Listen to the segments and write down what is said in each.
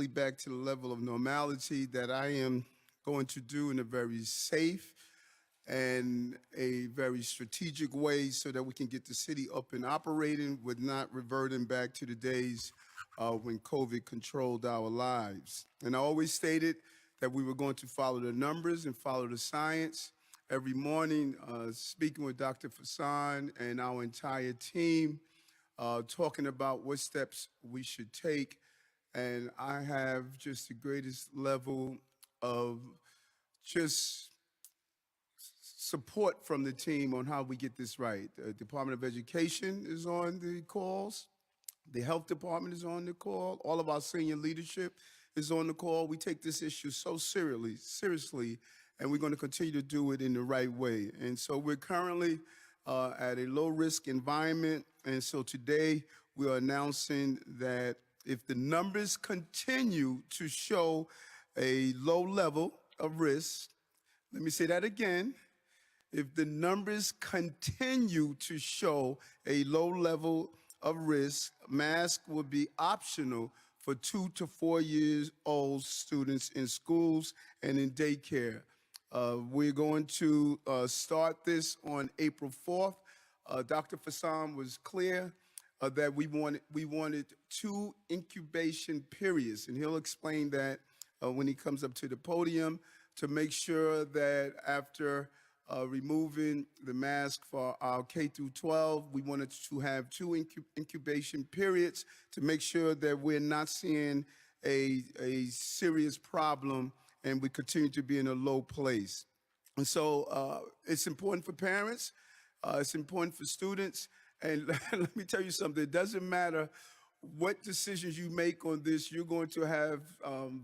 quickly back to the level of normality that I am going to do in a very safe and a very strategic way so that we can get the city up and operating with not reverting back to the days when COVID controlled our lives. And I always stated that we were going to follow the numbers and follow the science. Every morning, speaking with Dr. Fassan and our entire team, talking about what steps we should take. And I have just the greatest level of just support from the team on how we get this right. The Department of Education is on the calls. The Health Department is on the call. All of our senior leadership is on the call. We take this issue so seriously, and we're going to continue to do it in the right way. And so we're currently at a low-risk environment, and so today we are announcing that if the numbers continue to show a low level of risk, let me say that again, if the numbers continue to show a low level of risk, mask will be optional for 2 to 4 years old students in schools and in daycare. We're going to start this on April 4th. Dr. Fassan was clear that we wanted 2 incubation periods, and he'll explain that when he comes up to the podium, to make sure that after removing the mask for our K through 12, we wanted to have 2 incubation periods to make sure that we're not seeing a serious problem and we continue to be in a low place. And so it's important for parents, it's important for students, and let me tell you something, it doesn't matter what decisions you make on this, you're going to have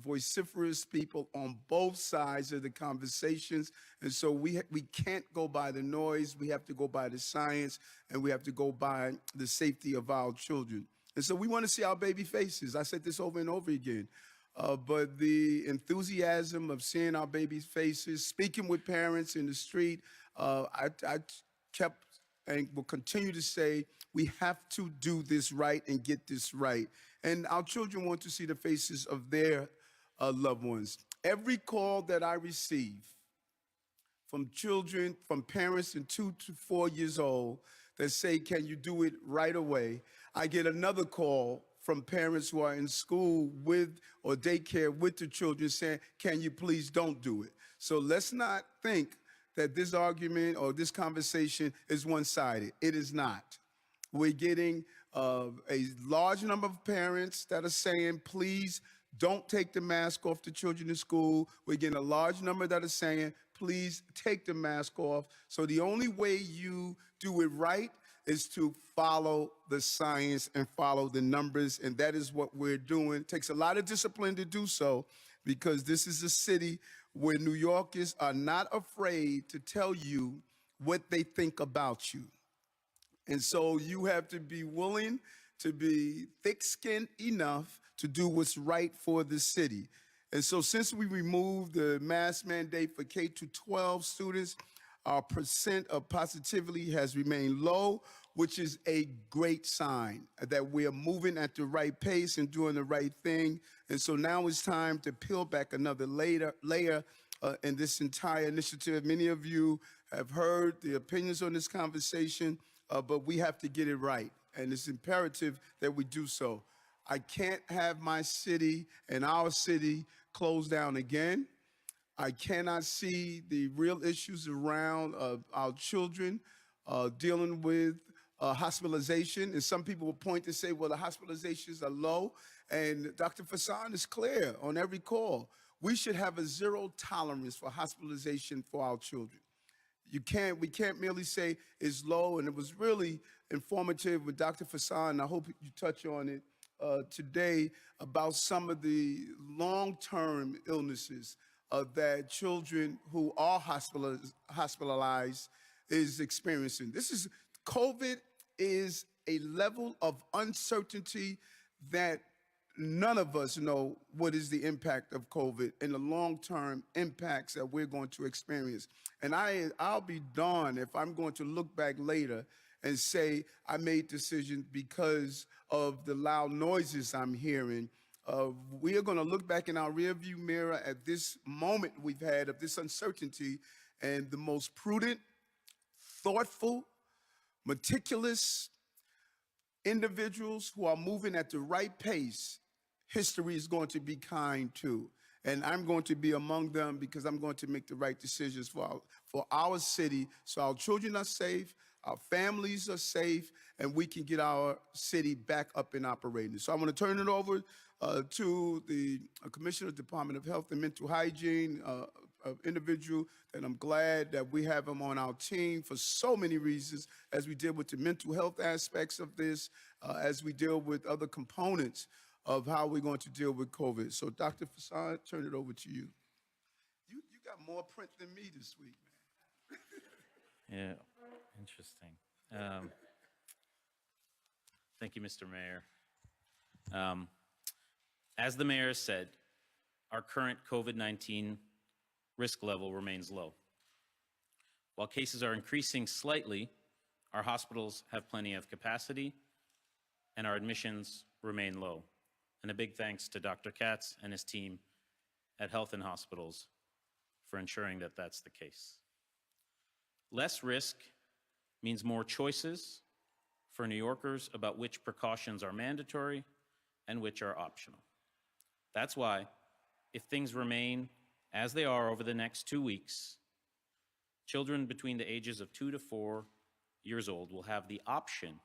vociferous people on both sides of the conversations. And so we can't go by the noise, we have to go by the science, and we have to go by the safety of our children. And so we want to see our baby faces. I said this over and over again. But the enthusiasm of seeing our baby faces, speaking with parents in the street, I kept and will continue to say, we have to do this right and get this right. And our children want to see the faces of their loved ones. Every call that I receive from children, from parents in 2 to 4 years old that say, can you do it right away? I get another call from parents who are in school with or daycare with the children saying, can you please don't do it? So let's not think that this argument or this conversation is one-sided. It is not. We're getting a large number of parents that are saying, please don't take the mask off the children in school. We're getting a large number that are saying, please take the mask off. So the only way you do it right is to follow the science and follow the numbers, and that is what we're doing. It takes a lot of discipline to do so because this is a city where New Yorkers are not afraid to tell you what they think about you. And so you have to be willing to be thick-skinned enough to do what's right for the city. And so since we removed the mask mandate for K-12 students, our percent of positivity has remained low, which is a great sign that we are moving at the right pace and doing the right thing. And so now it's time to peel back another layer in this entire initiative. Many of you have heard the opinions on this conversation, but we have to get it right. And it's imperative that we do so. I can't have my city and our city closed down again. I cannot see the real issues around our children dealing with hospitalization. And some people will point to say, well, the hospitalizations are low. And Dr. Fassan is clear on every call. We should have a zero tolerance for hospitalization for our children. We can't merely say it's low, and it was really informative with Dr. Fassan. I hope you touch on it today about some of the long-term illnesses that children who are hospitalized is experiencing. COVID is a level of uncertainty that none of us know what is the impact of COVID and the long-term impacts that we're going to experience. And I'll be darned if I'm going to look back later and say I made decisions because of the loud noises I'm hearing We are going to look back in our rearview mirror at this moment we've had of this uncertainty, and the most prudent, thoughtful, meticulous individuals who are moving at the right pace, history is going to be kind to. And I'm going to be among them because I'm going to make the right decisions for our city so our children are safe, our families are safe, and we can get our city back up and operating. So I want to turn it over to the Commissioner of the Department of Health and Mental Hygiene, individual that I'm glad that we have him on our team for so many reasons, as we deal with the mental health aspects of this, as we deal with other components of how we're going to deal with COVID. So Dr. Fasad, turn it over to you. You got more print than me this week, man. Yeah, interesting. Thank you, Mr. Mayor. As the mayor said, our current COVID-19 risk level remains low. While cases are increasing slightly, our hospitals have plenty of capacity and our admissions remain low. And a big thanks to Dr. Katz and his team at Health and Hospitals for ensuring that that's the case. Less risk means more choices for New Yorkers about which precautions are mandatory and which are optional. That's why, if things remain as they are over the next 2 weeks, children between the ages of 2 to 4 years old will have the option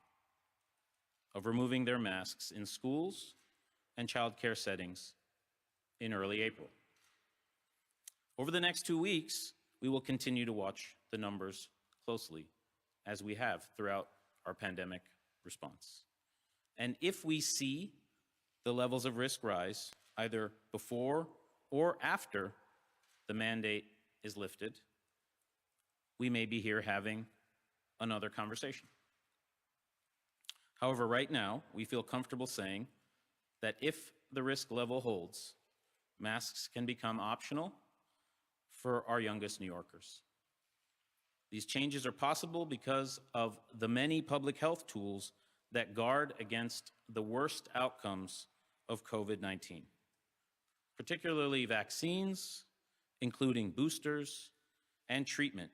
of removing their masks in schools and childcare settings in early April. Over the next 2 weeks, we will continue to watch the numbers closely, as we have throughout our pandemic response. And if we see the levels of risk rise, either before or after the mandate is lifted, we may be here having another conversation. However, right now, we feel comfortable saying that if the risk level holds, masks can become optional for our youngest New Yorkers. These changes are possible because of the many public health tools that guard against the worst outcomes of COVID-19, particularly vaccines, including boosters, and treatment,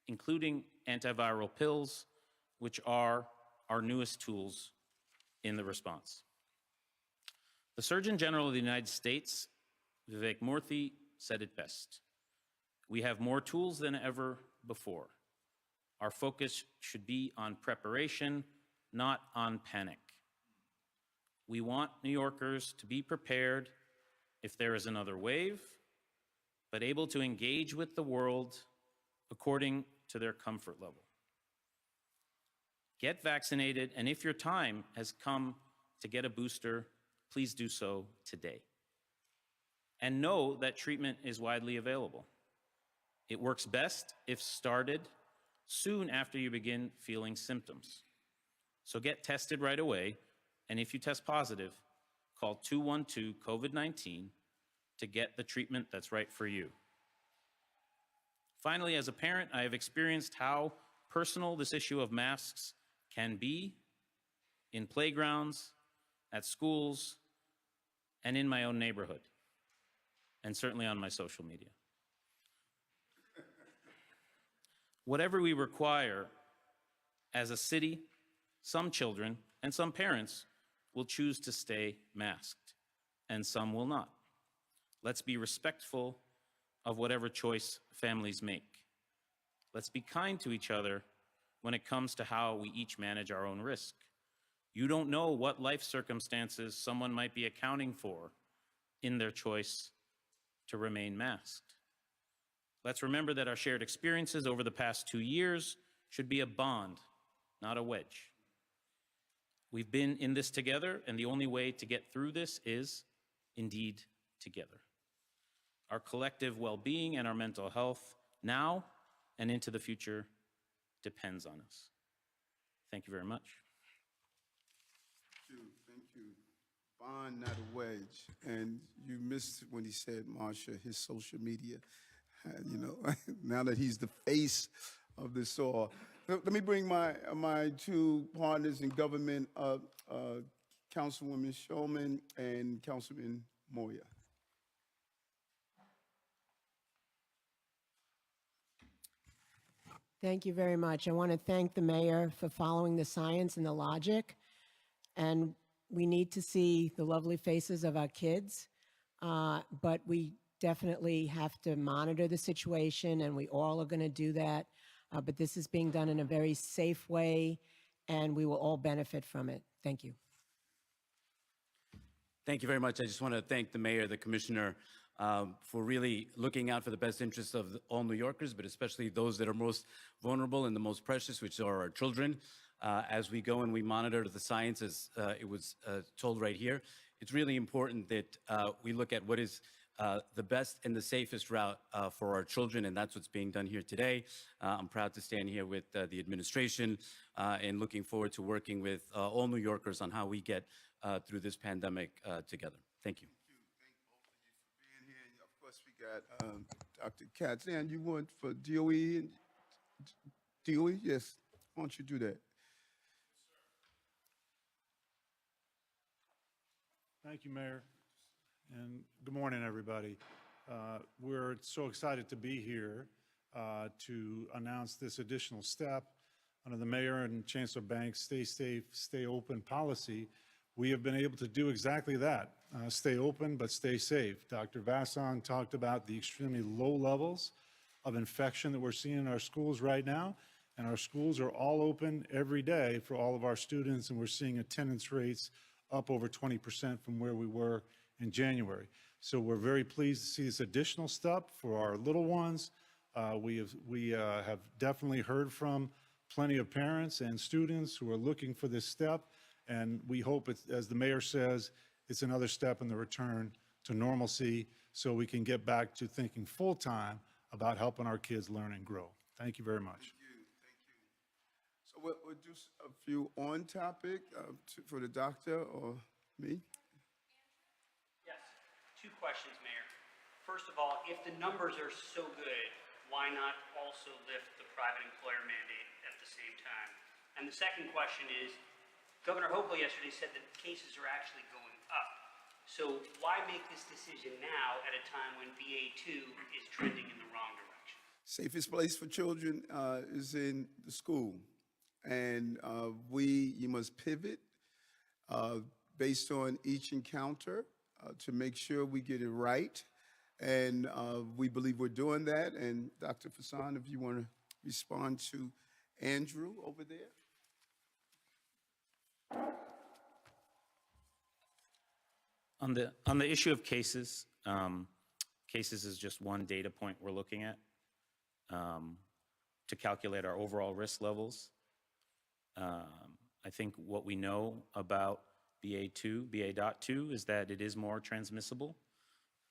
including antiviral pills, which are our newest tools in the response. The Surgeon General of the United States, Vivek Murthy, said it best. We have more tools than ever before. Our focus should be on preparation, not on panic. We want New Yorkers to be prepared if there is another wave, but able to engage with the world according to their comfort level. Get vaccinated, and if your time has come to get a booster, please do so today. And know that treatment is widely available. It works best if started soon after you begin feeling symptoms. So get tested right away, and if you test positive, call 212-COVID-19 to get the treatment that's right for you. Finally, as a parent, I have experienced how personal this issue of masks can be in playgrounds, at schools, and in my own neighborhood, and certainly on my social media. Whatever we require as a city, some children and some parents will choose to stay masked, and some will not. Let's be respectful of whatever choice families make. Let's be kind to each other when it comes to how we each manage our own risk. You don't know what life circumstances someone might be accounting for in their choice to remain masked. Let's remember that our shared experiences over the past 2 years should be a bond, not a wedge. We've been in this together, and the only way to get through this is, indeed, together. Our collective well-being and our mental health now and into the future depends on us. Thank you very much. Thank you. Bond, not a wedge. And you missed when he said, Marsha, his social media. You know, now that he's the face of this all. Let me bring my two partners in government. Councilwoman Shulman and Councilman Moya. Thank you very much. I want to thank the mayor for following the science and the logic. And we need to see the lovely faces of our kids, but we definitely have to monitor the situation, and we all are going to do that. But this is being done in a very safe way, and we will all benefit from it. Thank you. Thank you very much. I just want to thank the mayor, the commissioner, for really looking out for the best interests of all New Yorkers, but especially those that are most vulnerable and the most precious, which are our children. As we go and we monitor the science, as it was told right here, it's really important that we look at what is the best and the safest route for our children, and that's what's being done here today. I'm proud to stand here with the administration and looking forward to working with all New Yorkers on how we get through this pandemic together. Thank you. Thank both of you for being here. And of course, we got Dr. Katz. And you want for DOE? DOE? Yes. Why don't you do that? Thank you, Mayor, and good morning, everybody. We're so excited to be here to announce this additional step under the Mayor and Chancellor Banks' Stay Safe, Stay Open policy. We have been able to do exactly that, stay open but stay safe. Dr. Vasson talked about the extremely low levels of infection that we're seeing in our schools right now, and our schools are all open every day for all of our students, and we're seeing attendance rates up over 20% from where we were in January. So we're very pleased to see this additional step for our little ones. We have definitely heard from plenty of parents and students who are looking for this step, and we hope, it's, as the mayor says, it's another step in the return to normalcy so we can get back to thinking full-time about helping our kids learn and grow. Thank you very much. Thank you. So we'll do a few on topic for the doctor or me. Yes, two questions, Mayor. First of all, if the numbers are so good, why not also lift the private employer mandate at the same time? And the second question is, Governor Hochul yesterday said that cases are actually going up. So why make this decision now at a time when BA2 is trending in the wrong direction? Safest place for children is in the school. And you must pivot based on each encounter to make sure we get it right. And we believe we're doing that. And Dr. Fassan, if you want to respond to Andrew over there. On the issue of cases, cases is just one data point we're looking at to calculate our overall risk levels. I think what we know about BA.2 is that it is more transmissible.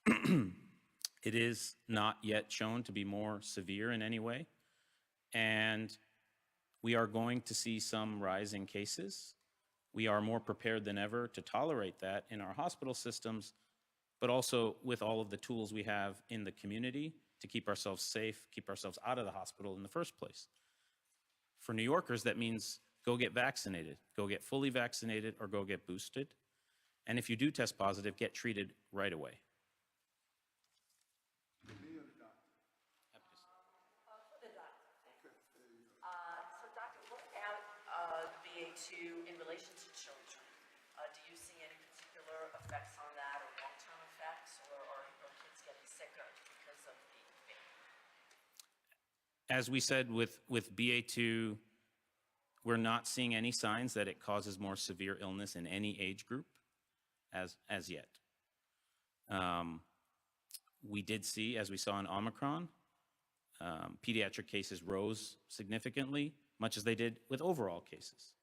It is not yet shown to be more severe in any way. And we are going to see some rise in cases. We are more prepared than ever to tolerate that in our hospital systems, but also with all of the tools we have in the community to keep ourselves safe, keep ourselves out of the hospital in the first place. For New Yorkers, that means go get vaccinated, go get fully vaccinated, or go get boosted. And if you do test positive, get treated right away. So, Doctor, what about BA2 in relation to children? Do you see any particular effects on that, or long-term effects, or are kids getting sicker because of the variant? As we said with BA2, we're not seeing any signs that it causes more severe illness in any age group as yet. We did see, as we saw in Omicron, pediatric cases rose significantly, much as they did with overall cases.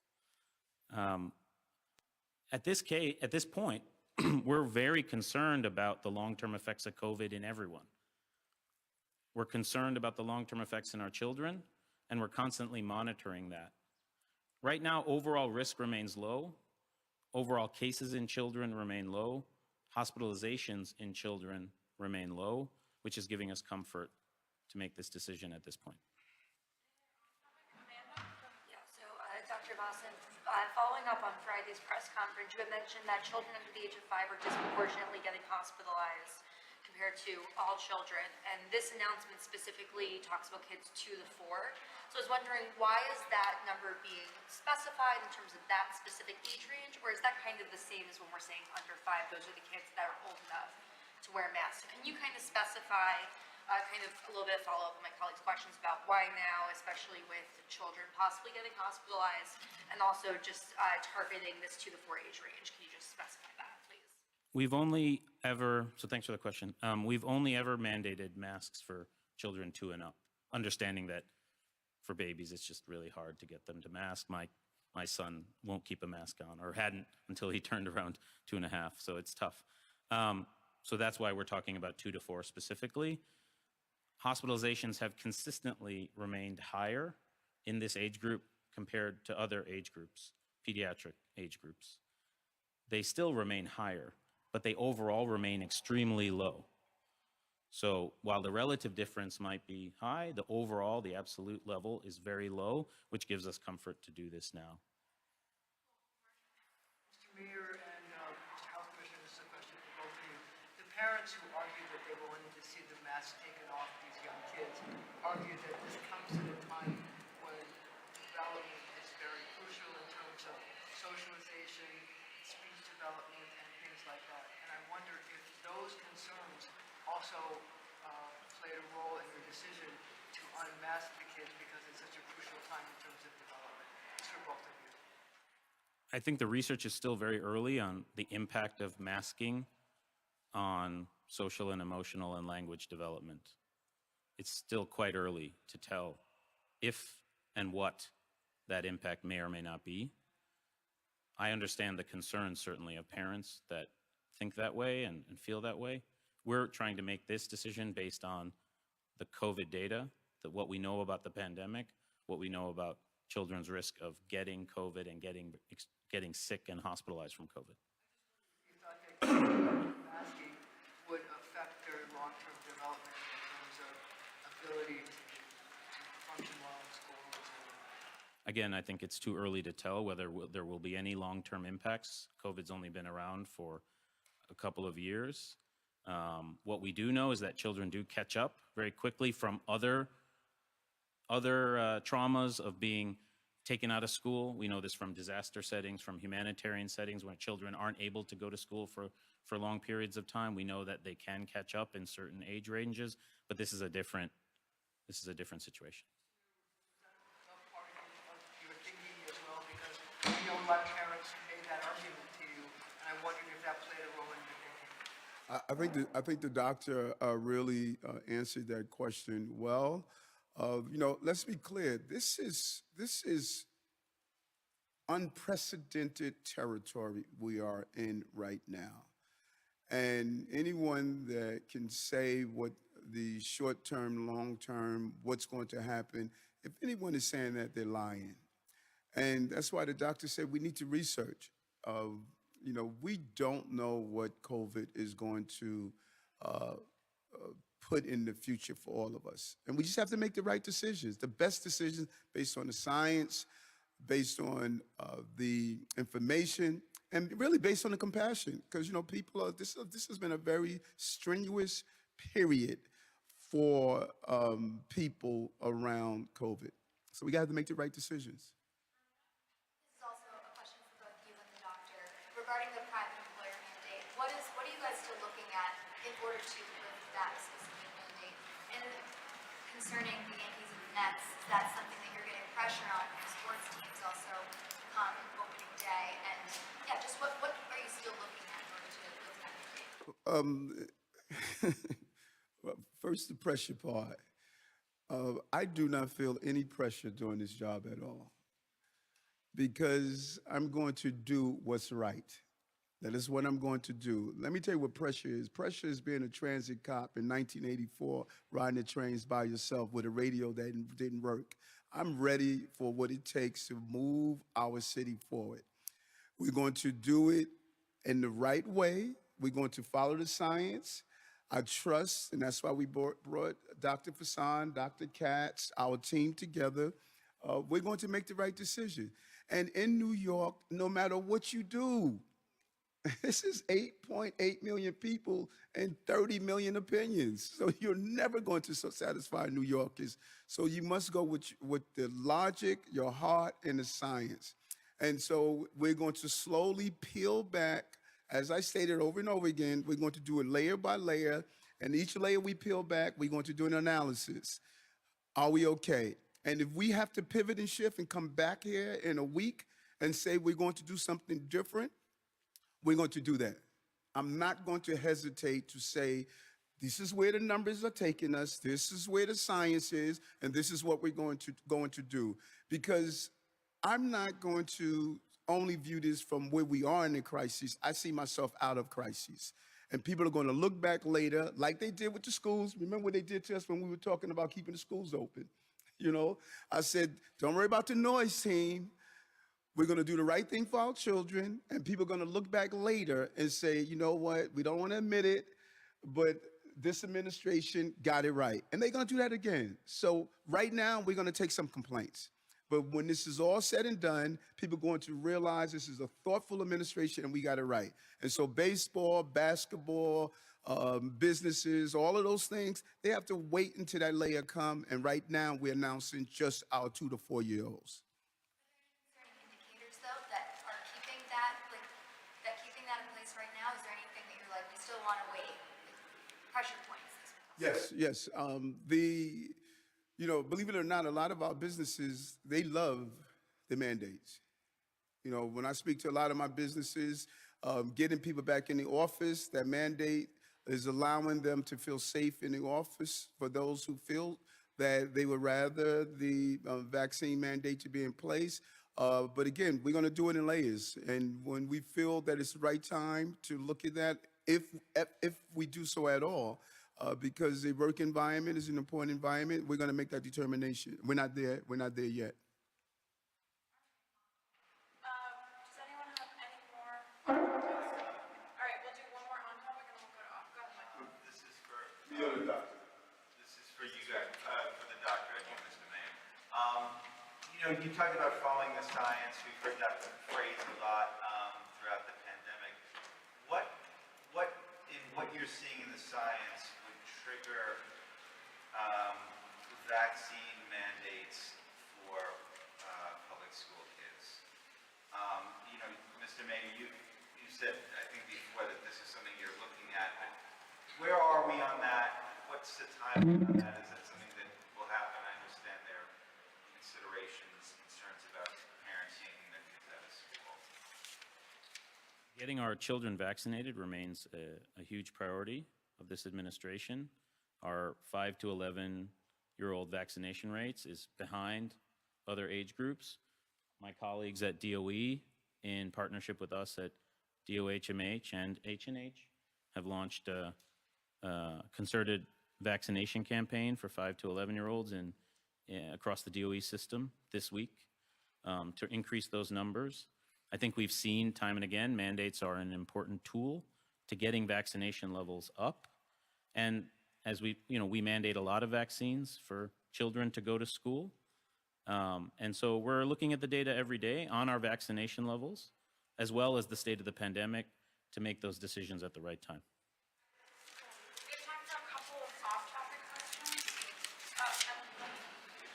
At this point, we're very concerned about the long-term effects of COVID in everyone. We're concerned about the long-term effects in our children, and we're constantly monitoring that. Right now, overall risk remains low. Overall cases in children remain low. Hospitalizations in children remain low, which is giving us comfort to make this decision at this point. Yeah, so Dr. Vasson, Following up on Friday's press conference, you had mentioned that children under the age of 5 are disproportionately getting hospitalized compared to all children. And this announcement specifically talks about kids 2 to 4. So I was wondering, why is that number being specified in terms of that specific age range? Or is that kind of the same as when we're saying under 5, those are the kids that are old enough to wear masks? So can you kind of specify, kind of a little bit follow up on my colleagues' questions about why now, especially with children possibly getting hospitalized, and also just targeting this 2 to 4 age range? Can you just specify that, please? We've only ever, so thanks for the question. We've only ever mandated masks for children 2 and up, understanding that for babies, it's just really hard to get them to mask. My son won't keep a mask on, or hadn't until he turned around 2.5, so it's tough. So that's why we're talking about 2 to 4 specifically. Hospitalizations have consistently remained higher in this age group compared to other age groups, pediatric age groups. They still remain higher, but they overall remain extremely low. So while the relative difference might be high, the overall, the absolute level is very low, which gives us comfort to do this now. Mr. Mayor and Mr. Health Commissioner, this is a question for both of you. The parents who argue that they wanted to see the mask taken off these young kids argue that this comes at a time when development is very crucial in terms of socialization, speech development, and things like that. And I wonder if those concerns also played a role in your decision to unmask the kids because it's such a crucial time in terms of development. It's for both of you. I think the research is still very early on the impact of masking on social and emotional and language development. It's still quite early to tell if and what that impact may or may not be. I understand the concerns, certainly, of parents that think that way and feel that way. We're trying to make this decision based on the COVID data, that what we know about the pandemic, what we know about children's risk of getting COVID and getting sick and hospitalized from COVID. You thought that masking would affect their long-term development in terms of ability to function well in schools? Again, I think it's too early to tell whether there will be any long-term impacts. COVID's only been around for a couple of years. What we do know is that children do catch up very quickly from other traumas of being taken out of school. We know this from disaster settings, from humanitarian settings, when children aren't able to go to school for long periods of time. We know that they can catch up in certain age ranges, but this is a different situation. Part of your thinking as well, because we know a lot of parents made that argument to you, and I wondered if that played a role in your thinking. I think the doctor really answered that question well. Let's be clear. This is unprecedented territory we are in right now. And anyone that can say what the short-term, long-term, what's going to happen, if anyone is saying that, they're lying. And that's why the doctor said we need to research. We don't know what COVID is going to put in the future for all of us. And we just have to make the right decisions, the best decisions based on the science, based on the information, and really based on the compassion. Because, people this has been a very strenuous period for people around COVID. So we got to make the right decisions. This is also a question for both you and the doctor. Regarding the private employer mandate, what are you guys still looking at in order to lift that specific mandate? And concerning the Yankees and the Nets, is that something that you're getting pressure on from sports teams also come opening day? And yeah, just what are you still looking at in order to lift that mandate? Well, first, the pressure part. I do not feel any pressure doing this job at all because I'm going to do what's right. That is what I'm going to do. Let me tell you what pressure is. Pressure is being a transit cop in 1984, riding the trains by yourself with a radio that didn't work. I'm ready for what it takes to move our city forward. We're going to do it in the right way. We're going to follow the science. I trust, and that's why we brought Dr. Fasson, Dr. Katz, our team together. We're going to make the right decision. And in New York, no matter what you do, this is 8.8 million people and 30 million opinions. So you're never going to satisfy New Yorkers. So you must go with the logic, your heart, and the science. And so we're going to slowly peel back. As I stated over and over again, we're going to do it layer by layer. And each layer we peel back, we're going to do an analysis. Are we okay? And if we have to pivot and shift and come back here in a week and say we're going to do something different, we're going to do that. I'm not going to hesitate to say, this is where the numbers are taking us, this is where the science is, and this is what we're going to do. Because I'm not going to only view this from where we are in the crisis. I see myself out of crisis. And people are going to look back later, like they did with the schools. Remember what they did to us when we were talking about keeping the schools open? You know, I said, don't worry about the noise team. We're going to do the right thing for our children, and people are going to look back later and say, you know what, we don't want to admit it, but this administration got it right. And they're going to do that again. So right now, we're going to take some complaints. But when this is all said and done, people are going to realize this is a thoughtful administration and we got it right. And so baseball, basketball, businesses, all of those things, they have to wait until that layer come. And right now, we're announcing just our 2 to 4 year olds. Indicators though that are keeping that, like, that keeping that in place right now? Is there anything that you're like, we still want to wait? Like, pressure points. Yes. You know, believe it or not, a lot of our businesses, they love the mandates. You know, when I speak to a lot of my businesses, getting people back in the office, that mandate is allowing them to feel safe in the office for those who feel that they would rather the vaccine mandate to be in place. But again, we're going to do it in layers. And when we feel that it's the right time to look at that, if we do so at all, because the work environment is an important environment, we're going to make that determination. We're not there yet. Does anyone have any more? All right, we'll do one more on topic and then we'll go to off. Go ahead, Michael. This is for you guys, for the doctor and you, Mr. Mayor. You know, you talked about following the science. We've heard that phrase a lot throughout the pandemic. What you're seeing in the science would trigger vaccine mandates for public school kids? You know, Mr. Mayor, you said, I think before, that this is something you're looking at, but where are we on that? What's the timeline on that? Is that something that will happen? I understand there are considerations, concerns about parents taking their kids out of school. Getting our children vaccinated remains a huge priority of this administration. Our 5 to 11-year-old vaccination rates is behind other age groups. My colleagues at DOE, in partnership with us at DOHMH and H&H, have launched a concerted vaccination campaign for 5 to 11-year-olds across the DOE system this week to increase those numbers. I think we've seen time and again, mandates are an important tool to getting vaccination levels up. And as we mandate a lot of vaccines for children to go to school. And so we're looking at the data every day on our vaccination levels, as well as the state of the pandemic, to make those decisions at the right time. We have time for a couple of off-topic questions.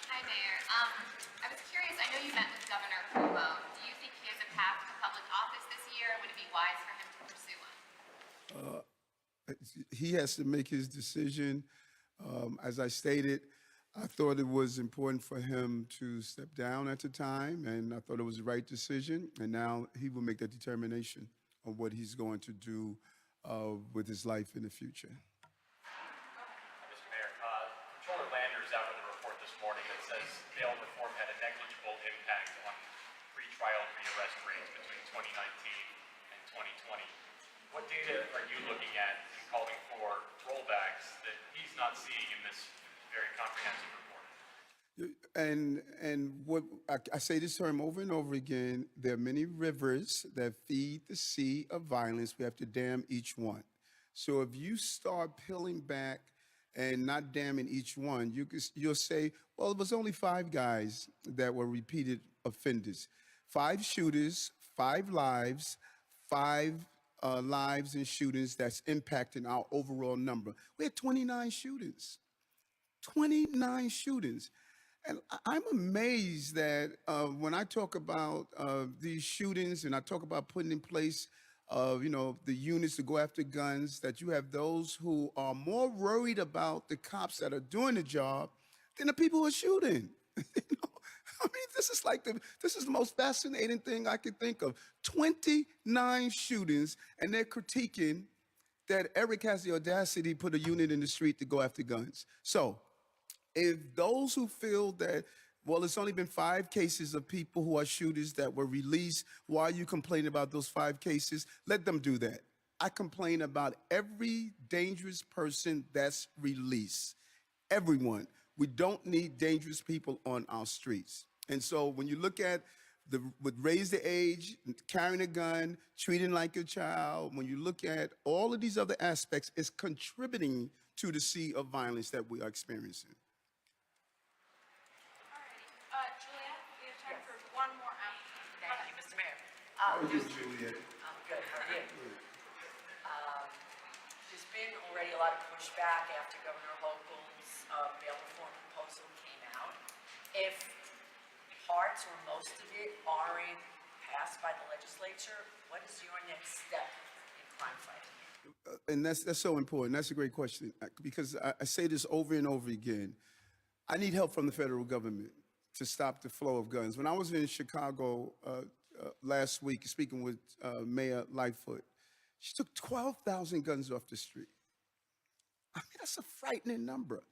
Hi, Mayor. I was curious, I know you met with Governor Cuomo. Do you think he has a path to public office this year? Would it be wise for him to pursue one? He has to make his decision. As I stated, I thought it was important for him to step down at the time, and I thought it was the right decision. And now he will make that determination on what he's going to do with his life in the future. Mr. Mayor, Controller Landers out with a report this morning that says bail reform had a negligible impact on pretrial rearrest rates between 2019 and 2020. What data are you looking at in calling for rollbacks that he's not seeing in this very comprehensive report? And what I say this term over and over again, there are many rivers that feed the sea of violence. We have to dam each one. So if you start peeling back and not damming each one, you'll say, well, it was only 5 guys that were repeated offenders. 5 shooters, 5 lives, 5 lives in shootings that's impacting our overall number. We had 29 shootings. 29 shootings. And I'm amazed that when I talk about these shootings and I talk about putting in place, the units to go after guns, that you have those who are more worried about the cops that are doing the job than the people who are shooting. I mean, this is the most fascinating thing I could think of. 29 shootings, and they're critiquing that Eric has the audacity to put a unit in the street to go after guns. So, if those who feel that, well, it's only been 5 cases of people who are shooters that were released, why are you complaining about those 5 cases? Let them do that. I complain about every dangerous person that's released. Everyone. We don't need dangerous people on our streets. And so when you look at with raise the age, carrying a gun, treating like a child, when you look at all of these other aspects, it's contributing to the sea of violence that we are experiencing. Juliet, we have time for one more applicant. Thank you, Mr. Mayor. How are you, Juliet? I'm good, how are you? There's been already a lot of pushback after Governor Hochul's bail reform proposal came out. If parts or most of it aren't passed by the legislature, what is your next step in crime fighting? And that's so important. That's a great question because I say this over and over again. I need help from the federal government to stop the flow of guns. When I was in Chicago last week speaking with Mayor Lightfoot, she took 12,000 guns off the street. I mean, that's a frightening number.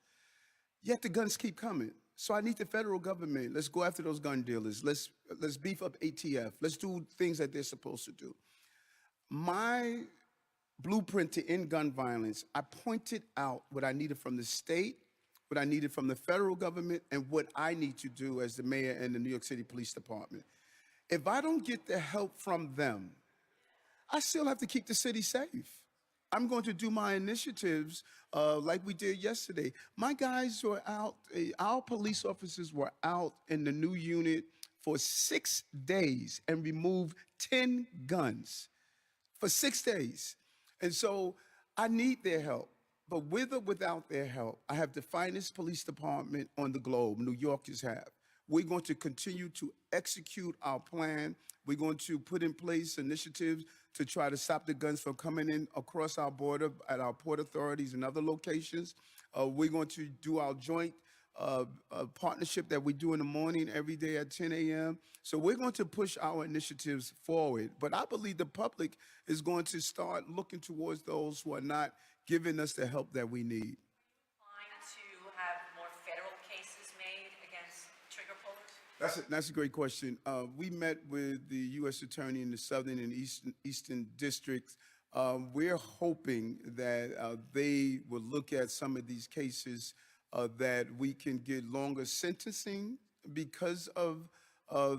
Yet the guns keep coming. So I need the federal government. Let's go after those gun dealers. Let's beef up ATF. Let's do things that they're supposed to do. My blueprint to end gun violence, I pointed out what I needed from the state, what I needed from the federal government, and what I need to do as the mayor and the New York City Police Department. If I don't get the help from them, I still have to keep the city safe. I'm going to do my initiatives like we did yesterday. My guys were out, our police officers were out in the new unit for 6 days and removed 10 guns for 6 days. And so I need their help. But with or without their help, I have the finest police department on the globe, New Yorkers have. We're going to continue to execute our plan. We're going to put in place initiatives to try to stop the guns from coming in across our border at our port authorities and other locations. We're going to do our joint partnership that we do in the morning every day at 10 a.m. So we're going to push our initiatives forward. But I believe the public is going to start looking towards those who are not giving us the help that we need. To have more federal cases made against trigger pullers? That's a great question. We met with the U.S. Attorney in the Southern and Eastern Districts. We're hoping that they will look at some of these cases that we can get longer sentencing because of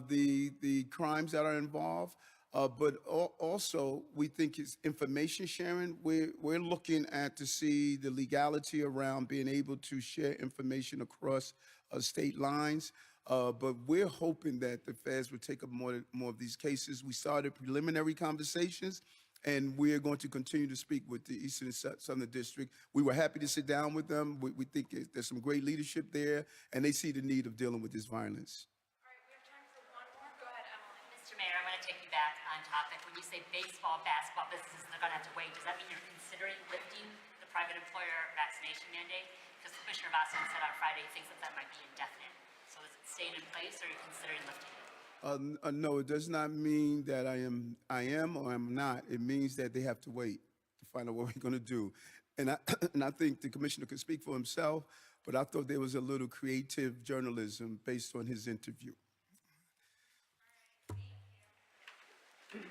the crimes that are involved. But also, we think it's information sharing. We're looking at to see the legality around being able to share information across state lines. But we're hoping that the feds will take up more of these cases. We started preliminary conversations, and we're going to continue to speak with the Eastern and Southern District. We were happy to sit down with them. We think there's some great leadership there, and they see the need of dealing with this violence. All right, we have time for one more. Go ahead, Emily. Mr. Mayor, I'm going to take you back on topic. When you say baseball, basketball businesses, they're going to have to wait, does that mean you're considering lifting the private employer vaccination mandate? Because Commissioner Vassen said on Friday he thinks that might be indefinite. So is it staying in place, or are you considering lifting it? No, it does not mean that I am or I'm not. It means that they have to wait to find out what we're going to do. And I think the commissioner can speak for himself, but I thought there was a little creative journalism based on his interview. Thank you.